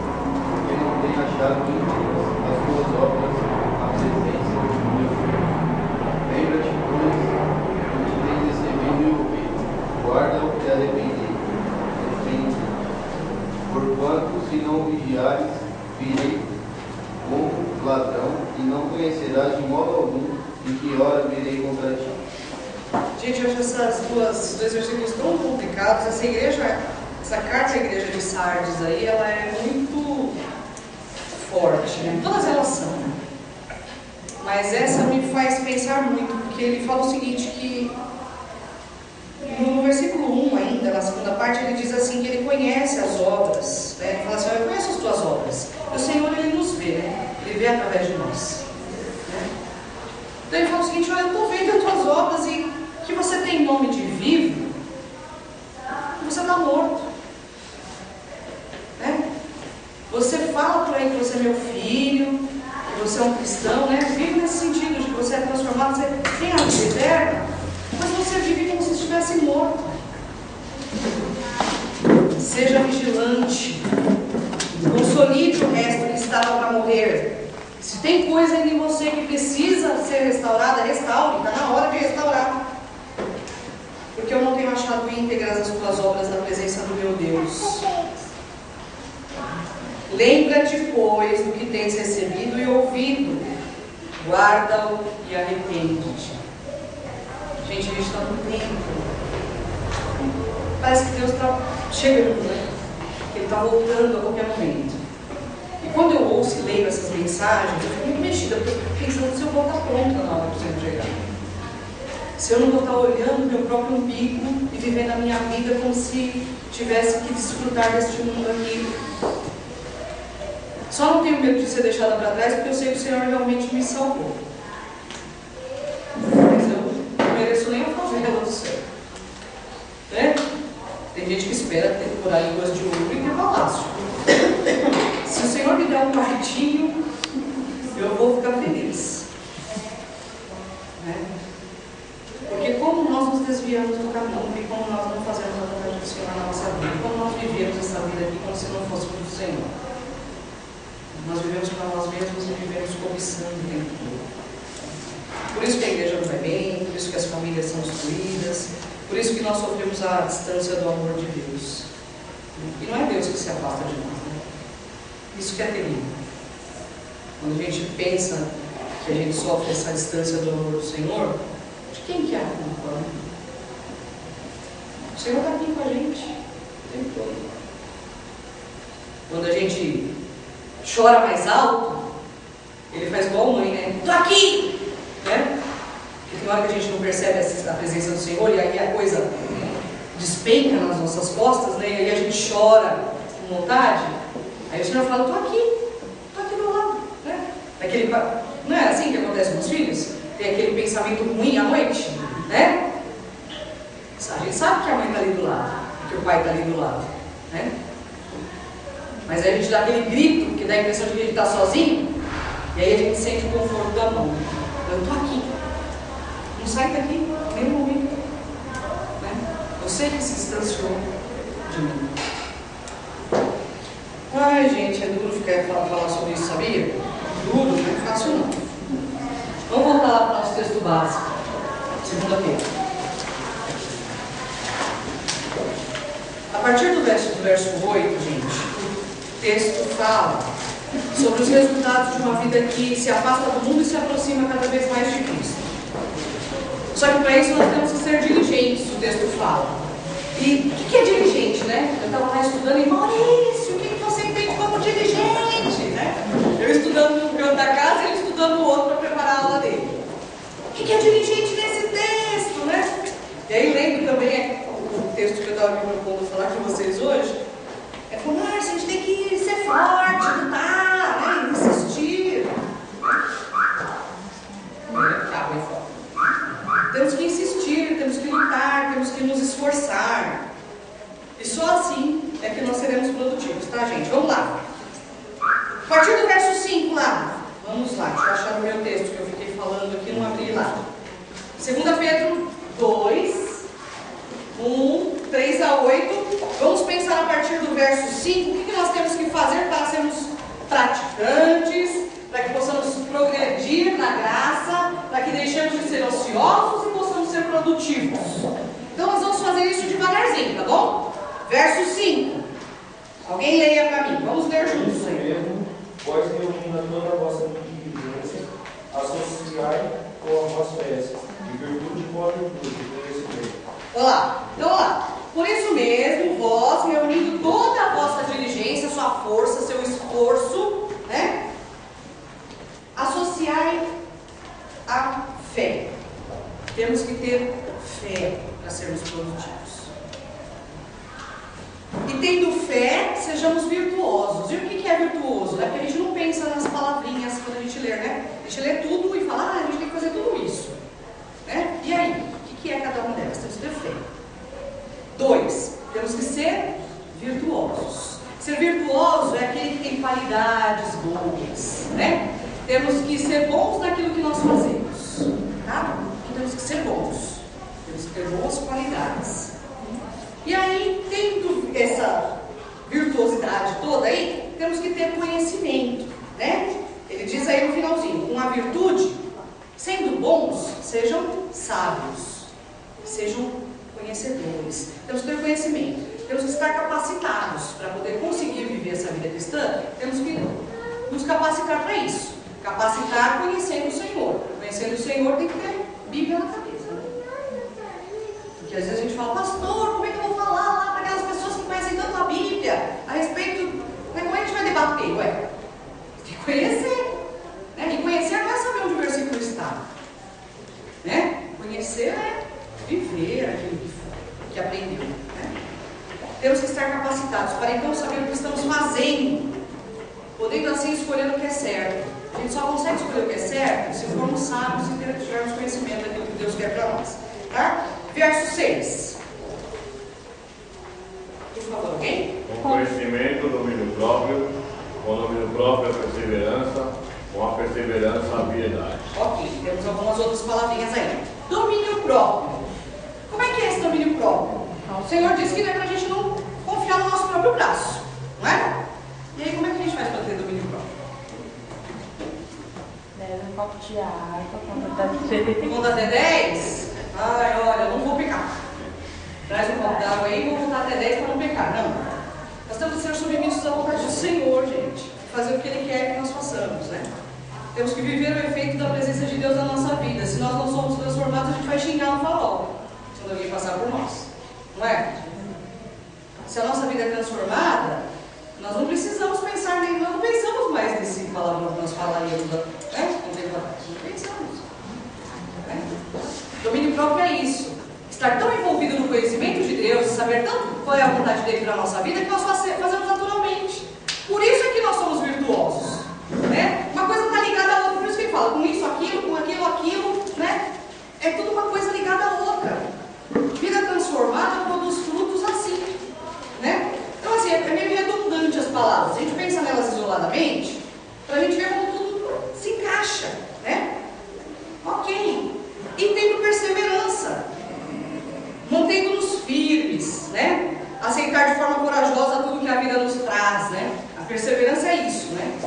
porque não tem achado íntimas as tuas obras, a presença do meu Filho. Lembra-te, pois, do que tens recebido e ouvido, guarda o que arrependi. Porquanto, se não vigiares, virei como ladrão, e não conhecerás de modo algum em que hora virei contra ti. Gente, eu acho esses dois versículos tão complicados. Essa carta à igreja de Sardes aí, ela é muito forte, né? Todas elas são, né? Mas essa me faz pensar muito, porque ele fala o seguinte, que no versículo 1 ainda, na segunda parte, ele diz assim, que ele conhece as obras, né? Ele fala assim, eu conheço as tuas obras. E o Senhor, ele nos vê, né? Ele vê através de nós, né? Então ele fala o seguinte, olha, eu estou vendo as tuas obras e que você tem nome de vivo, e você está morto, né? Você fala por aí que você é meu filho, que você é um cristão, né? Vive nesse sentido de que você é transformado, você tem a vida eterna, mas você vive como se estivesse morto. Seja vigilante, consolide o resto que estava para morrer. Se tem coisa em você que precisa ser restaurada, restaure, está na hora de restaurar. Porque eu não tenho achado íntegras as tuas obras na presença do meu Deus. Lembra-te, pois, do que tens recebido e ouvido. Guarda-o e arrepende-te. Gente, a gente está no tempo. Parece que Deus está chegando, né? Que Ele está voltando a qualquer momento. E quando eu ouço e leio essas mensagens, eu fico muito mexida, porque eu fico pensando se eu vou estar pronta na hora que o Senhor chegar. Se eu não vou estar olhando meu próprio umbigo e vivendo a minha vida como se tivesse que desfrutar deste mundo aqui. Só não tenho medo de ser deixada para trás porque eu sei que o Senhor realmente me salvou. Mas eu não mereço nem a favela do céu. Né? Tem gente que espera ter por aí línguas de ouro e ter palácio. Se o Senhor me der um quartinho, eu vou ficar feliz. Né? Porque como nós nos desviamos do caminho e como nós não fazemos a vontade do Senhor na nossa vida, como nós vivemos essa vida aqui como se não fôssemos do Senhor. Nós vivemos para nós mesmos e vivemos cobiçando o tempo todo. Por isso que a igreja não vai bem, por isso que as famílias são destruídas, por isso que nós sofremos a distância do amor de Deus. E não é Deus que se afasta de nós, né? Isso que é terrível. Quando a gente pensa que a gente sofre essa distância do amor do Senhor, de quem que é a culpa? O Senhor está aqui com a gente o tempo todo. Quando a gente chora mais alto, Ele faz igual a mãe, né? Estou aqui! Né? Porque tem hora que a gente não percebe a presença do Senhor e aí a coisa despenca nas nossas costas, né? E aí a gente chora com vontade. Aí o Senhor fala, estou aqui do lado, né? Não é assim que acontece com os filhos? Tem aquele pensamento ruim à noite, né? A gente sabe que a mãe está ali do lado, que o pai está ali do lado, né? Mas aí a gente dá aquele grito, que dá a impressão de que a gente está sozinho, e aí a gente sente o conforto da mão. Eu estou aqui, não sai daqui em nenhum momento, né? Eu sei que se distanciou de mim. Ai, gente, é duro falar sobre isso, sabia? Duro, não é fácil não. Vamos voltar lá para o nosso texto básico, segunda-feira. A partir do verso 8, gente, o texto fala sobre os resultados de uma vida que se afasta do mundo e se aproxima cada vez mais de Cristo. Só que para isso nós temos que ser diligentes, o texto fala. E o que é diligente, né? Eu estava lá estudando e Maurício, o que você entende como diligente, né? Eu estudando no canto da casa e ele estudando no outro para preparar a aula dele. O que é diligente nesse texto, né? E aí lembro também o texto que eu estava me propondo falar com vocês hoje. Falou, a gente tem que ser forte, lutar, né? Insistir. Temos que temos que nos esforçar. E só assim é que nós seremos produtivos, tá, gente? Vamos lá. A partir do verso 5 lá. Vamos lá, deixa eu achar no meu texto que eu fiquei falando aqui, não abri lá. 2 Pedro 2, 3 a 8. Vamos pensar a partir do verso 5, o que nós temos que fazer para sermos praticantes, para que possamos progredir na graça, para que deixemos de ser ociosos e possamos ser produtivos. Então nós vamos fazer isso devagarzinho, tá bom? Verso 5. Alguém leia para mim, vamos ler juntos aí. Vós reunindo toda a vossa diligência, associai com a vossa fé, de virtude com a virtude, conhecimento. Olá, então olá. Por isso mesmo, vós, reunindo toda a vossa diligência, sua força, seu esforço, né? Associai a fé. Temos que ter fé para sermos produtivos. E tendo fé, sejamos virtuosos. E o que é virtuoso? É porque a gente não pensa nas palavrinhas quando a gente lê, né? A gente lê tudo e fala, a gente tem que fazer tudo isso. Né? E aí? O que é cada uma delas? Temos que ter fé. 2. Temos que ser virtuosos. Ser virtuoso é aquele que tem qualidades boas, né? Temos que ser bons naquilo que nós fazemos, tá? Então temos que ser bons. Temos que ter boas qualidades. E aí, tendo essa virtuosidade toda aí, temos que ter conhecimento, né? Ele diz aí no finalzinho, com a virtude, sendo bons, sejam sábios, sejam conhecedores. Temos que ter conhecimento, temos que estar capacitados para poder conseguir viver essa vida cristã. Temos que nos capacitar para isso. Capacitar conhecendo o Senhor. Conhecendo o Senhor tem que ter Bíblia na cabeça, né? Porque às vezes a gente fala, pastor, como é que eu vou falar lá para aquelas pessoas que conhecem tanto a Bíblia a respeito, como é que a gente vai debater? Ué, tem que conhecer, né? E conhecer não é saber onde o versículo está, né? Conhecer é viver aquilo que aprendeu, né? Temos que estar capacitados para então saber o que estamos fazendo, podendo assim escolher o que é certo. A gente só consegue escolher o que é certo se formos sábios e tivermos conhecimento daquilo que Deus quer para nós, tá? Verso 6. Por favor, alguém? Com conhecimento, domínio próprio, com domínio próprio a perseverança, com a perseverança a piedade. Ok, temos algumas outras palavrinhas aí. Domínio próprio. Como é que é esse domínio próprio? O Senhor disse que não é para a gente não confiar no nosso próprio braço, não é? E aí como é que a gente faz para ter domínio próprio? Bebe um copo de água, conta até 10. Conta até 10? Ai, olha, não vou pecar. Traz um copo d'água aí e vou contar até 10 para não pecar. Não. Nós temos que ser submissos à vontade do Senhor, gente. Fazer o que Ele quer que nós façamos, né? Temos que viver o efeito da presença de Deus na nossa vida. Se nós não somos transformados, a gente vai xingar no farol quando alguém passar por nós. Não é? Se a nossa vida é transformada, nós não precisamos pensar nem, nós não pensamos mais nesse palavrão que nós falaríamos, né? Não pensamos. Né? Domínio próprio é isso. Estar tão envolvido no conhecimento de Deus, saber tanto qual é a vontade dele para a nossa vida, que nós fazemos naturalmente. Por isso é que nós somos virtuosos. Né? Uma coisa está ligada à outra, por isso que ele fala, com isso, aquilo, com aquilo, né? É tudo uma coisa ligada à outra. Vida transformada produz frutos assim, né? Então assim, é meio redundante as palavras. A gente pensa nelas isoladamente, para a gente ver como tudo se encaixa, né? Ok. E tendo perseverança, mantendo-nos firmes, né? Aceitar de forma corajosa tudo que a vida nos traz, né? A perseverança é isso, né?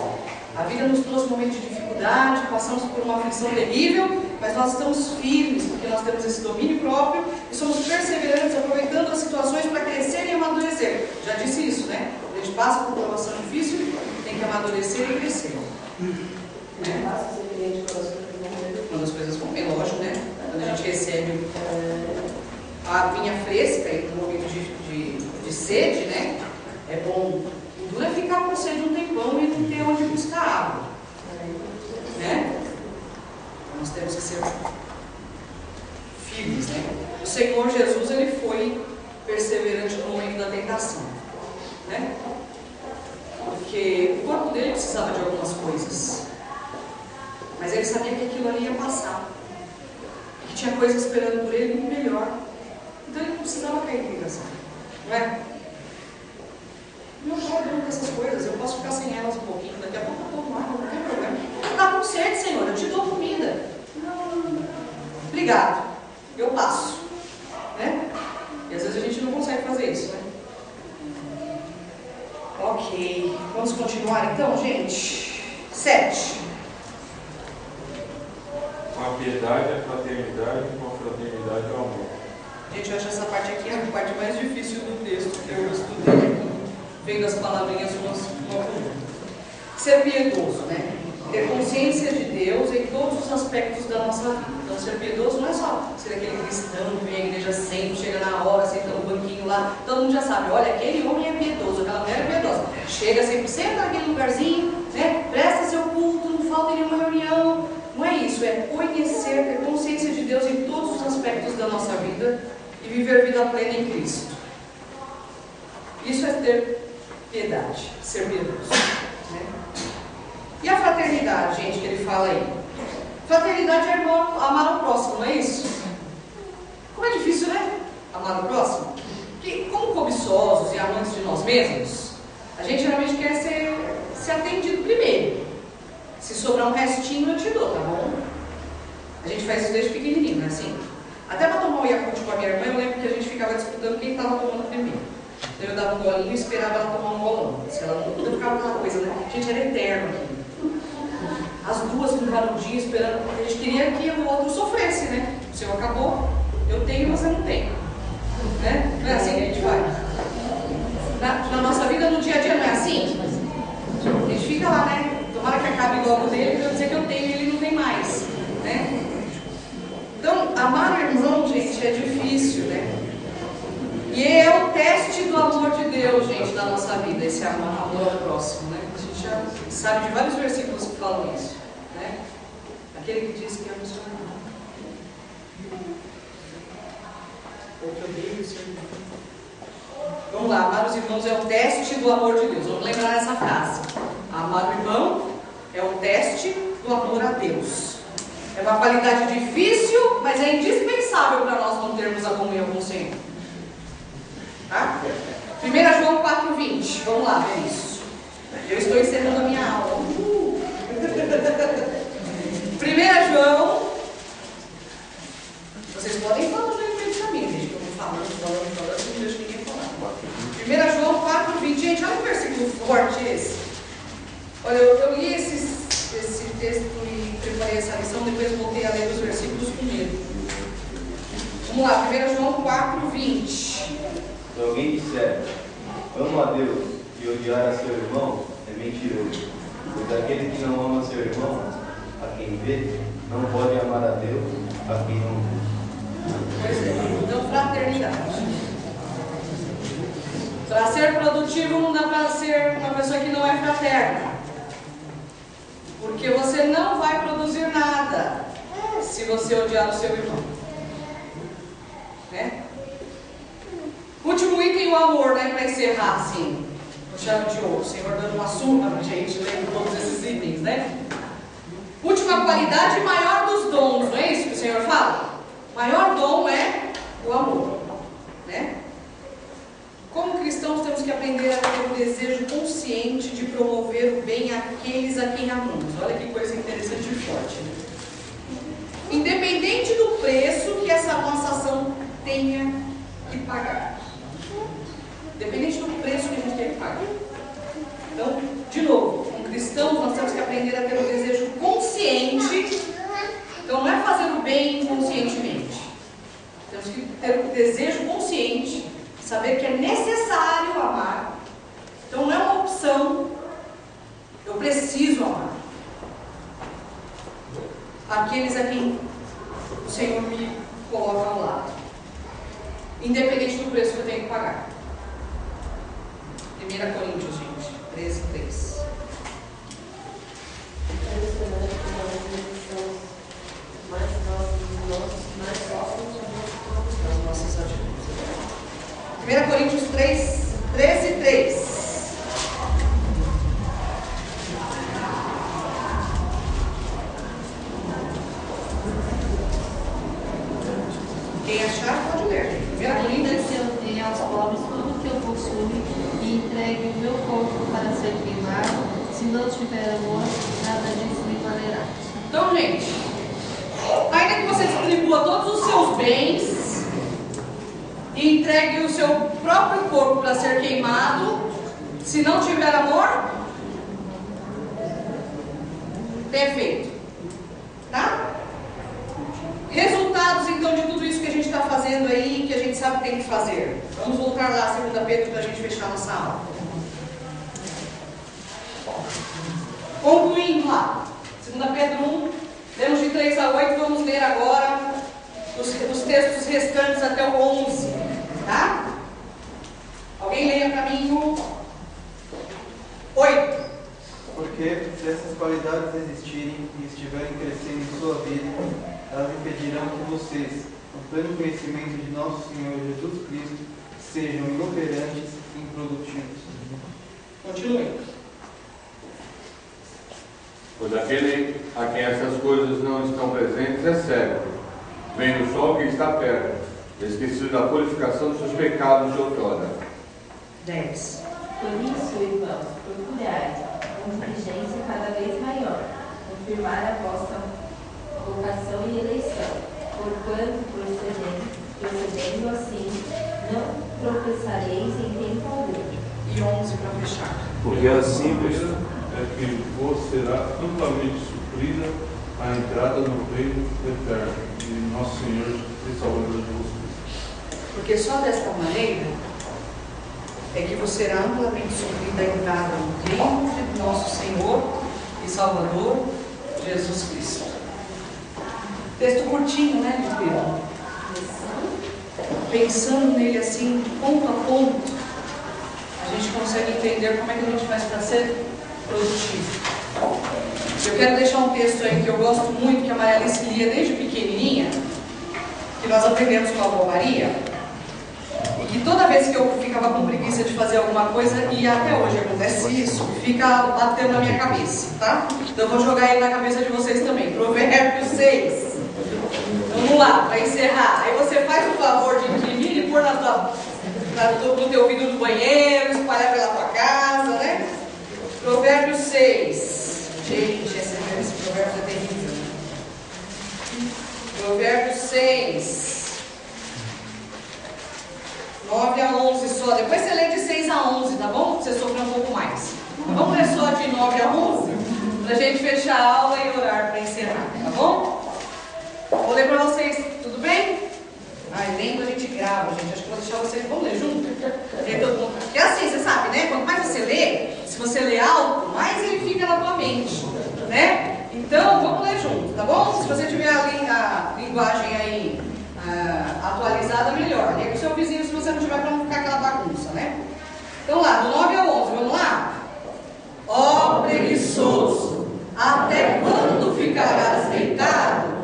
A vida nos trouxe momentos de dificuldade, passamos por uma aflição terrível, mas nós estamos firmes, porque nós temos esse domínio próprio e somos perseverantes, aproveitando as situações para crescer e amadurecer. Já disse isso, né? A gente passa por uma situação difícil, tem que amadurecer e crescer. Né? Quando as coisas vão bem, lógico, né? Quando a gente recebe a aguinha fresca e no momento de sede, né? É bom. O duro é ficar com sede um tempão e não ter onde buscar água. Né? Nós temos que ser firmes, né? O Senhor Jesus, ele foi perseverante no momento da tentação, né? Porque o corpo dele precisava de algumas coisas, mas ele sabia que aquilo ali ia passar, que tinha coisa esperando por ele muito melhor. Então ele não precisava cair em tentação, não é? Meu pai é dono dessas coisas, eu posso ficar sem elas um pouquinho, daqui a pouco eu tomo água, não tem problema. Eu estava com sede, Senhor, eu te dou comida. Não, obrigado, eu passo. Né? E às vezes a gente não consegue fazer isso, né? Ok, vamos continuar então, gente. 7. Com a piedade, a fraternidade, com a fraternidade, o amor. Gente, eu acho essa parte aqui a parte mais difícil do texto que eu estudei aqui. Vendo as palavrinhas uma por uma. Ser piedoso, né? Ter consciência de Deus em todos os aspectos da nossa vida. Então, ser piedoso não é só ser aquele cristão que vem à igreja sempre, chega na hora, senta no banquinho lá, todo mundo já sabe, olha, aquele homem é piedoso, aquela mulher é piedosa. Chega sempre, senta naquele lugarzinho, né? Presta seu culto, não falta nenhuma reunião. Não é isso, é conhecer, ter consciência de Deus em todos os aspectos da nossa vida e viver a vida plena em Cristo. Isso é ter piedade, ser piedoso. Né? E a fraternidade, gente, que ele fala aí? Fraternidade é amar o próximo, não é isso? Como é difícil, né? Amar o próximo. Porque, como cobiçosos e amantes de nós mesmos, a gente geralmente quer ser atendido primeiro. Se sobrar um restinho, eu te dou, tá bom? A gente faz isso desde pequenininho, não é assim? Até para tomar o Yakult com a minha irmã, eu lembro que a gente ficava disputando quem estava tomando primeiro. Então eu dava um golinho e esperava ela tomar um golão. Se ela não puder, ficava aquela coisa, né? A gente era eterno aqui. As duas com canudinho esperando. A gente queria que o outro sofresse, né? O seu acabou, eu tenho, você não tem. Né? Não é assim que a gente faz. Na nossa vida, no dia a dia, não é assim? A gente fica lá, né? Tomara que acabe logo dele, para eu dizer que eu tenho e ele não tem mais. Né? Então, amar o irmão, gente, é difícil, né? E é o teste do amor de Deus, gente, na nossa vida, esse amor ao próximo, né? A gente já sabe de vários versículos que falam isso, né? Aquele que diz que ama o seu irmão. Ou que odeia o seu irmão. Vamos lá, amar os irmãos é o teste do amor de Deus. Vamos lembrar essa frase. Amar o irmão é o teste do amor a Deus. É uma qualidade difícil, mas é indispensável para nós mantermos a comunhão com o Senhor. Tá? 1 João 4,20. Vamos lá ver isso. Eu estou encerrando a minha aula. 1 João. Vocês podem falar no meio do caminho, gente, que eu vou falando, não deixo ninguém falar. 1 João 4,20. Gente, olha que versículo forte esse. Olha, eu li esse texto e preparei essa lição, depois voltei a ler os versículos com medo. Vamos lá, 1 João 4,20. Se alguém disser, amo a Deus e odiar a seu irmão, é mentiroso. Pois aquele que não ama seu irmão, a quem vê, não pode amar a Deus, a quem não vê. Pois é, então fraternidade. Para ser produtivo não dá para ser uma pessoa que não é fraterna. Porque você não vai produzir nada se você odiar o seu irmão. Né? Último item, o amor, né? Para encerrar, assim, no chave de ouro. O Senhor dando uma surra pra gente, lendo todos esses itens, né? Última qualidade e maior dos dons, não é isso que o Senhor fala? O maior dom é o amor, né? Como cristãos temos que aprender a ter um desejo consciente de promover o bem àqueles a quem amamos. Olha que coisa interessante e forte, né? Independente do preço que essa nossa ação tenha que pagar. Independente do preço que a gente tem que pagar. Então, de novo, como cristãos, nós temos que aprender a ter um desejo consciente. Então, não é fazer o bem inconscientemente. Temos que ter um desejo consciente, saber que é necessário amar. Então, não é uma opção. Eu preciso amar aqueles a quem o Senhor me coloca ao lado. Independente do preço que eu tenho que pagar. 1 Coríntios, gente, 13:3. Nossas atitudes. 1 Coríntios 13:3. Quem fechar, pode ler. Primeira Ainda Coríntios. que eu dê aos pobres tudo o que eu possuo e entregue o meu corpo para ser queimado, se não tiver amor, nada disso me valerá. Então, gente, ainda que você distribua todos os seus bens e entregue o seu próprio corpo para ser queimado, se não tiver amor, perfeito. Tá? Resultados, então, de tudo isso que a gente está fazendo aí, que a gente sabe que tem que fazer. Vamos voltar lá, 2 Pedro, para a gente fechar nossa aula. Concluindo lá, 2 Pedro 1, lemos de 3 a 8, vamos ler agora os textos restantes até o 11, tá? Alguém leia para mim o 8. Porque se essas qualidades existirem e estiverem crescendo em sua vida, elas impedirão que vocês, com pleno conhecimento de nosso Senhor Jesus Cristo, sejam inoperantes e improdutivos. Continue. Pois aquele a quem essas coisas não estão presentes é cego, vendo o sol que está perto, esquecido da purificação dos seus pecados de outrora. 10. Por isso, irmãos, procurai, com diligência cada vez maior, confirmar a vossa vocação e eleição, porquanto, procedendo assim, não tropeçareis em tempo algum. E 11 para fechar. Porque assim é que vos será amplamente suprida a entrada no reino eterno de nosso Senhor e Salvador Jesus Cristo. Porque só desta maneira é que você será amplamente suprida a entrada no reino de nosso Senhor e Salvador Jesus Cristo. Texto curtinho, né, de Pedro? Pensando nele assim, ponto a ponto, a gente consegue entender como é que a gente faz para ser produtivo. Eu quero deixar um texto aí que eu gosto muito, que a Maria Alice lia desde pequenininha, que nós aprendemos com a avó Maria, e que toda vez que eu ficava com preguiça de fazer alguma coisa, e até hoje acontece isso, fica batendo na minha cabeça, tá? Então eu vou jogar ele na cabeça de vocês também. Provérbios 6. Vamos lá, para encerrar. Aí você faz o favor de imprimir e pôr no teu vidro do banheiro, espalhar pela tua casa, né? Provérbios 6. Gente, esse provérbio é terrível. Provérbios 6. 9 a 11 só. Depois você lê de 6 a 11, tá bom? Pra você sofrer um pouco mais. Vamos ler só de 9 a 11? Pra gente fechar a aula e orar para encerrar, tá bom? Vou ler para vocês, tudo bem? Ai, lendo a gente grava, gente. Acho que vou deixar vocês, vamos ler junto? Porque assim, você sabe, né? Quanto mais você lê, se você lê alto, mais ele fica na tua mente, né? Então, vamos ler junto, tá bom? Se você tiver a linguagem aí atualizada, melhor. Lê com o seu vizinho se você não tiver, para não ficar aquela bagunça, né? Então lá, do 9 ao 11, vamos lá? Ó preguiçoso, até quando ficarás deitado?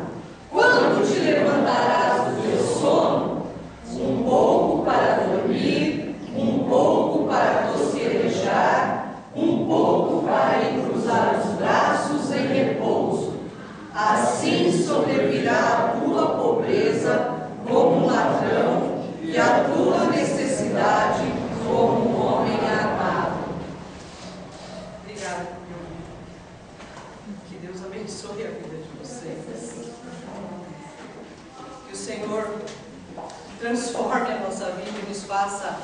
Quando te levantarás do teu sono? Um pouco para dormir, um pouco para bosquejar, um pouco para cruzar os braços em repouso. Assim sobrevirá a tua pobreza como um ladrão e a tua necessidade como um homem armado. Obrigada. Que Deus abençoe a vida de vocês. Que o Senhor transforme a nossa vida e nos faça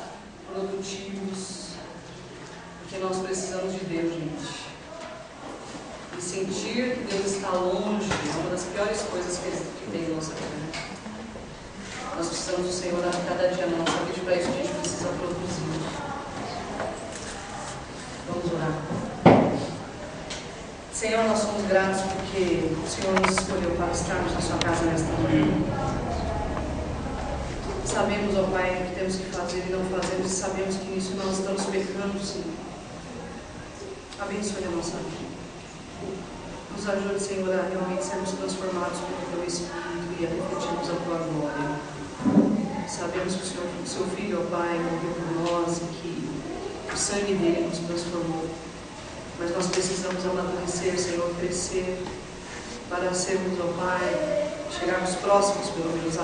produtivos, porque nós precisamos de Deus, gente. E sentir que Deus está longe é uma das piores coisas que tem em nossa vida. Nós precisamos do Senhor a cada dia na nossa vida, e para isso a gente precisa produzir. Vamos orar. Senhor, nós somos gratos porque o Senhor nos escolheu para estarmos na sua casa nesta manhã. Sabemos, ó Pai, o que temos que fazer e não fazemos, e sabemos que nisso nós estamos pecando, Senhor. Abençoe a nossa vida. Nos ajude, Senhor, a realmente sermos transformados pelo Teu Espírito e a refletirmos a Tua glória. Sabemos que o Seu Filho, ó Pai, morreu por nós e que o sangue dele nos transformou. Mas nós precisamos amadurecer, Senhor, crescer, para sermos, ó Pai, chegarmos próximos, pelo menos,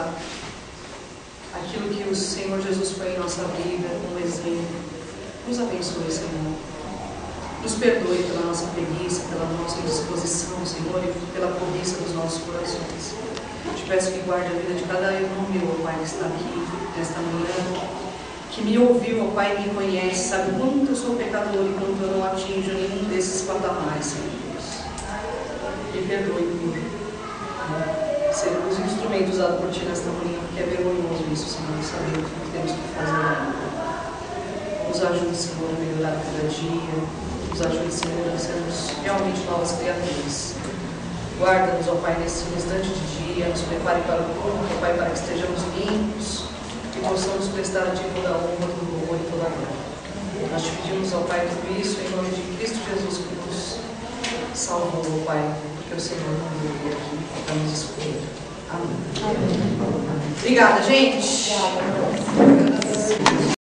aquilo que o Senhor Jesus foi em nossa vida, um exemplo. Nos abençoe, Senhor. Nos perdoe pela nossa preguiça, pela nossa indisposição, Senhor, e pela cobiça dos nossos corações. Te peço que guarde a vida de cada irmão meu, ó Pai, que está aqui nesta manhã, que me ouviu, ó Pai, me conhece, sabe quanto eu sou pecador e quanto eu não atinjo nenhum desses patamares, Senhor Deus. Me perdoe por sermos instrumentos usados por Ti nesta manhã, porque é vergonhoso isso, Senhor, saber o que temos que fazer. Nos ajude, Senhor, a melhorar cada dia. Nos ajude, Senhor, a sermos realmente novas criaturas. Guarda-nos, ó Pai, nesse instante de dia. Nos prepare para o corpo, ó Pai, para que estejamos limpos e possamos prestar a Ti toda a honra, todo o louvor e toda a glória. Nós te pedimos, ó Pai, tudo isso em nome de Cristo Jesus, que nos salvou, ó Pai, porque o Senhor não veio aqui para nos escolher. Amém. Obrigada, gente.